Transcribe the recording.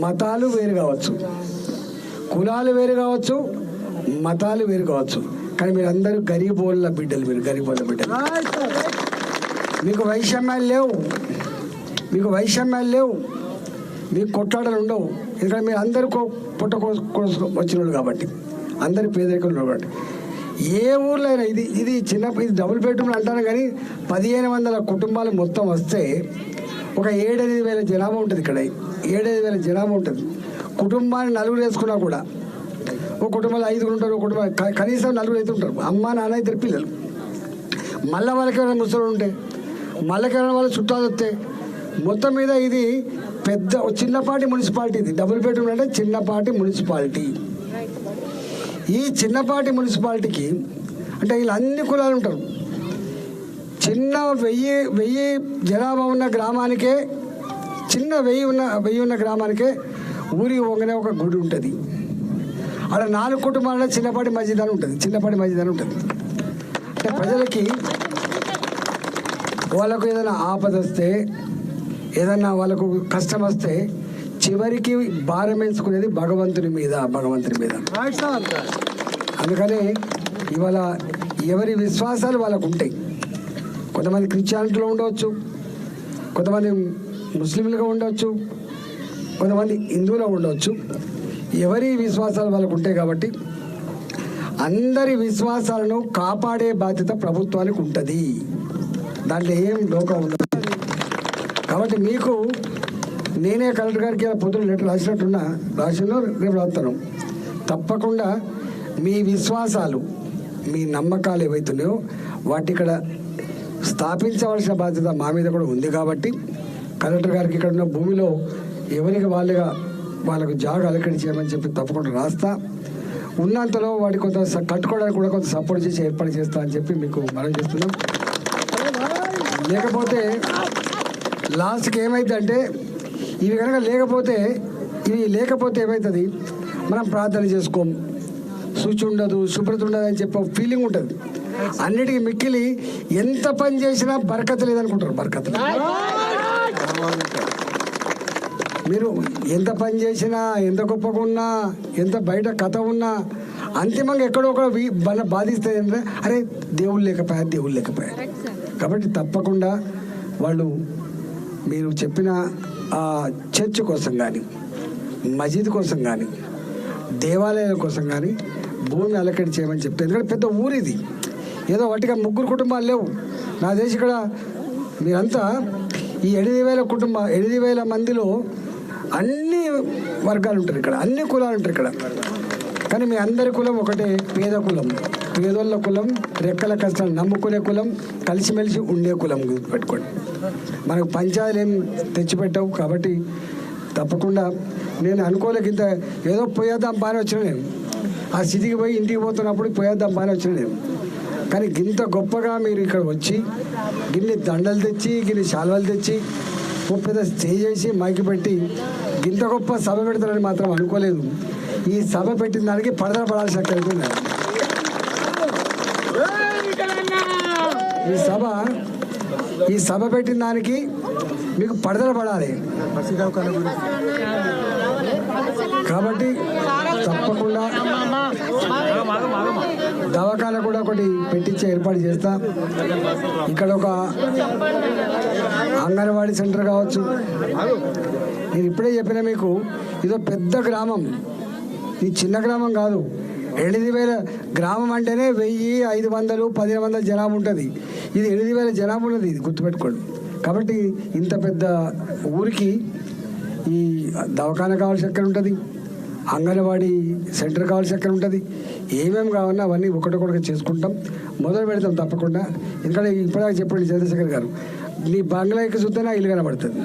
మతాలు వేరు కావచ్చు, కులాలు వేరు కావచ్చు, మతాలు వేరు కావచ్చు, కానీ మీరు అందరూ గరీబోళ్ళ బిడ్డలు. మీరు గరీబోళ్ళ బిడ్డలు. మీకు వైషమ్యాలు లేవు, మీకు కొట్లాటలు ఉండవు. ఎందుకంటే మీరు అందరూ పుట్ట వచ్చినోళ్ళు కాబట్టి, అందరు పేదరికలు కాబట్టి. ఏ ఊర్లో అయినా ఇది డబుల్ బెడ్రూమ్లు అంటాను, కానీ 1500 కుటుంబాలు మొత్తం వస్తే ఒక 7-8 వేల జనాభా ఉంటుంది. ఇక్కడ 7-8 వేల జనాభా ఉంటుంది. కుటుంబాన్ని నలుగురు వేసుకున్నా కూడా ఒక కుటుంబంలో 5 ఉంటారు, ఒక కుటుంబం కనీసం 4 అయితే ఉంటారు. అమ్మ నాన్న 2 పిల్లలు. మళ్ళీ వాళ్ళకి ఎవరైనా ముసలు ఉంటే, మళ్ళీ ఎవరైనా వాళ్ళు చుట్టాలు వస్తే, మొత్తం మీద ఇది పెద్ద చిన్నపాటి మున్సిపాలిటీ. ఇది డబుల్ బెడ్రూమ్ అంటే చిన్నపాటి మున్సిపాలిటీ. ఈ చిన్నపాటి మున్సిపాలిటీకి అంటే వీళ్ళు అన్ని కులాలు ఉంటారు. చిన్న 1000 జనాభా ఉన్న గ్రామానికే, చిన్న 1000 ఉన్న గ్రామానికే ఊరికి పోగానే ఒక గుడి ఉంటుంది. అక్కడ 4 కుటుంబాలలో చిన్నపాటి మస్జిద్ అని ఉంటుంది. అంటే ప్రజలకి వాళ్ళకు ఏదైనా ఆపద వస్తే, ఏదన్నా వాళ్ళకు కష్టం వస్తే చివరికి భారం వేసుకునేది భగవంతుని మీద. అందుకని ఇవాళ ఎవరి విశ్వాసాలు వాళ్ళకు ఉంటాయి. కొంతమంది క్రిస్టియానిటీలో ఉండవచ్చు, కొంతమంది ముస్లింలుగా ఉండవచ్చు, కొంతమంది హిందువులో ఉండవచ్చు. ఎవరి విశ్వాసాలు వాళ్ళకు ఉంటాయి కాబట్టి అందరి విశ్వాసాలను కాపాడే బాధ్యత ప్రభుత్వానికి ఉంటుంది. దాంట్లో ఏం లోకం ఉండదు. కాబట్టి మీకు నేనే కలెక్టర్ గారికి పొద్దున లెటర్ రాసినో రేపు రాస్తాను. తప్పకుండా మీ విశ్వాసాలు, మీ నమ్మకాలు ఏవైతున్నాయో వాటి ఇక్కడ స్థాపించవలసిన బాధ్యత మా మీద కూడా ఉంది. కాబట్టి కలెక్టర్ గారికి ఇక్కడ ఉన్న భూమిలో ఎవరికి వాళ్ళకు జాగా అలకడి చేయమని చెప్పి తప్పకుండా రాస్తా. ఉన్నంతలో వాటి కొంత కట్టుకోవడానికి కూడా కొంత సపోర్ట్ చేసి ఏర్పాటు చేస్తా అని చెప్పి మీకు మనం చేస్తున్నాం. లేకపోతే లాస్ట్కి ఏమైందంటే ఇవి కనుక లేకపోతే ఏమవుతుంది, మనం ప్రార్థన చేసుకోం, శుచి ఉండదు, శుభ్రత ఉండదు అని చెప్పి ఫీలింగ్ ఉంటుంది. అన్నిటికీ మిక్కిలి ఎంత పని చేసినా బరకత లేదనుకుంటారు. బరకత మీరు ఎంత పని చేసినా, ఎంత గొప్పగా ఉన్నా, ఎంత బయట కథ ఉన్నా, అంతిమంగా ఎక్కడో ఒక బాధిస్తుంది అంటే అరే దేవుళ్ళు లేకపోయా. కాబట్టి తప్పకుండా వాళ్ళు మీరు చెప్పిన ఆ చర్చ్ కోసం కానీ, మసీద్ కోసం కానీ, దేవాలయాల కోసం కానీ భూమి అలకడి చేయమని చెప్తే, ఎందుకంటే పెద్ద ఊరు ఇది. ఏదో వాటిగా 3 కుటుంబాలు లేవు. నా దేశం ఇక్కడ మీరంతా ఈ 8,000 మందిలో అన్ని వర్గాలు ఉంటారు ఇక్కడ, అన్ని కులాలు ఉంటారు ఇక్కడ. కానీ మీ అందరి కులం ఒకటే, పేద కులం, పేదోళ్ళ కులం, రెక్కల కష్టాలు నమ్ముకునే కులం, కలిసిమెలిసి ఉండే కులం పెట్టుకోండి. మనకు పంచాయతీలు ఏం తెచ్చిపెట్టావు. కాబట్టి తప్పకుండా నేను అనుకోలేక ఇంత ఏదో పోయేద్దాం బాగానే వచ్చిన నేను, ఆ స్థితికి పోయి ఇంటికి పోతున్నప్పుడు పోయేద్దాం బాగానే వచ్చిన నేను. కానీ గింత గొప్పగా మీరు ఇక్కడ వచ్చి గిన్ని దండలు తెచ్చి, గిన్ని శాల్వాలు తెచ్చి, పెద్ద స్టేజ్ చేసి మైకి పెట్టి గింత గొప్ప సభ పెడతారని మాత్రం అనుకోలేదు. ఈ సభ పెట్టిన దానికి పడదల పడాల్సిన అవుతుంది. ఈ సభ పెట్టిన దానికి మీకు పడదల పడాలి. కాబట్టి తప్పకుండా దవాఖాన కూడా ఒకటి పెట్టించి ఏర్పాటు చేస్తా. ఇక్కడ ఒక అంగన్వాడీ సెంటర్ కావచ్చు. నేను ఇప్పుడే చెప్పిన మీకు, ఇదో పెద్ద గ్రామం, ఇది చిన్న గ్రామం కాదు. 8,000 గ్రామం అంటేనే 1,500, 1,500 జనాభా ఉంటుంది. ఇది 8,000 జనాభా ఉన్నది, ఇది గుర్తుపెట్టుకోండి. కాబట్టి ఇంత పెద్ద ఊరికి ఈ దవాఖాన కావాల్సి ఎక్కడ ఉంటుంది, అంగన్వాడీ సెంటర్ కావాల్సి ఎక్కడ ఉంటుంది, ఏమేమి కావాలన్నా అవన్నీ ఒకటొకటిగా చేసుకుంటాం, మొదలు పెడతాం తప్పకుండా. ఎందుకంటే ఇప్పటిదాకా చెప్పండి చంద్రశేఖర్ గారు, నీ బంగ్లా ఎక్కి చూస్తేనే ఇల్లు కనబడుతుంది.